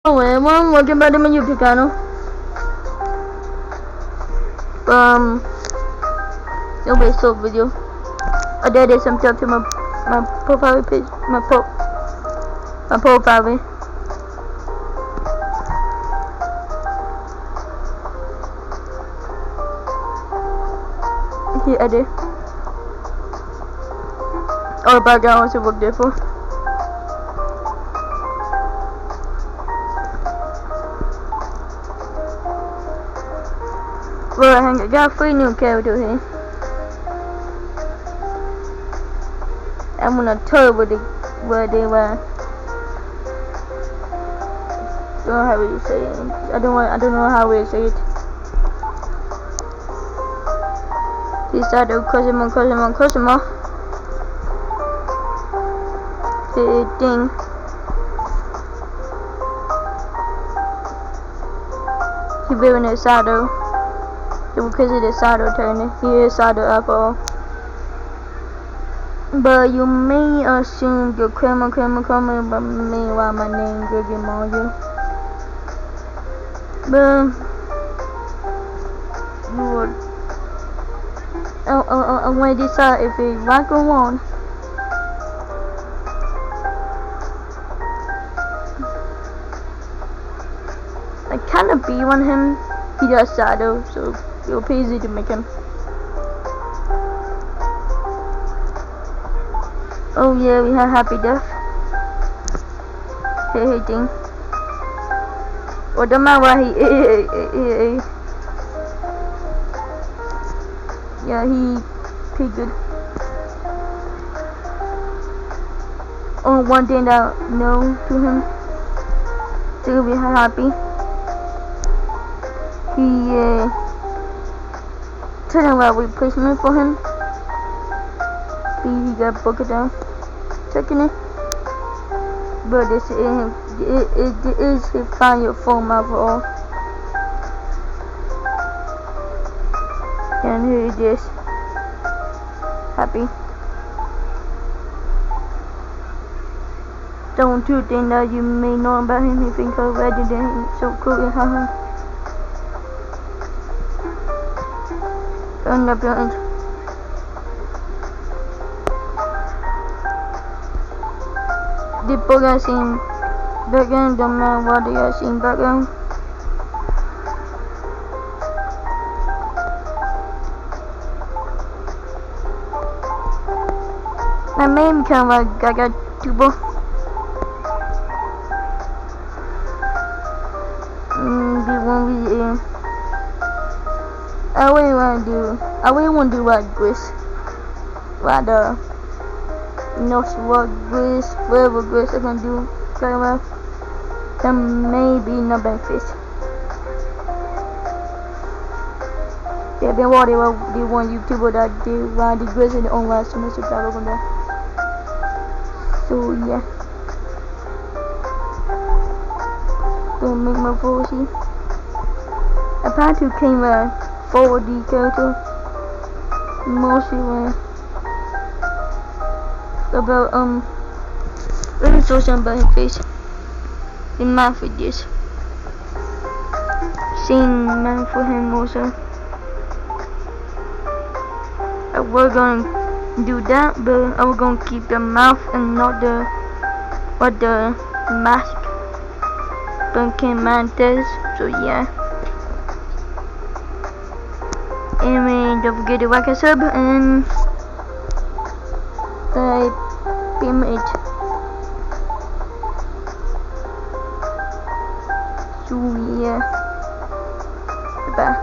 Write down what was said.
Hello everyone, welcome back to my YouTube channel. Nobody saw the video. I did some stuff to my profile page, my profile. Here I did. All the background also worked there for. Well, I got 3 new characters here. I'm gonna tell you where they were. Don't know how you say it. I don't know how we say it. This side of customer. The thing. He's wearing a saddle. Because of the saddle turning, he is saddle alcohol. But you may assume you're crema, but meanwhile my name is GoodGamerMario. But you would I want to decide if it's right or wrong. I kinda be on him. He does saddle, so it'll be easy to make him. Oh yeah, we have Happy Death. Hey thing. Well, don't matter what he yeah, he pretty good. Only one thing that I know to him, so we have Happy. He talking about replacement for him. He got broken down. Checking it. But this is his final form overall. And here it is. Happy. Don't you think that you may know about him? He think already that he's so cool and haha. Turn up your end. The people got seen background, don't matter what they got seen background. My main kind of like Gacha YouTuber. The one we I really want to do what Grace. Rather, what Grace, whatever Grace I can do, kind of, then maybe no benefits. Yeah, been what they one YouTuber that they run the Grace in the online semester that over there. So yeah. Don't make my voice here. I plan to came forward the character mostly when about let me show some about his face. The math with this. Same man for him also. We're gonna do that, but I was gonna keep the mouth and not the mask. Pumpkin man does, so yeah. And don't forget to like and sub and type payment. So yeah. Bye.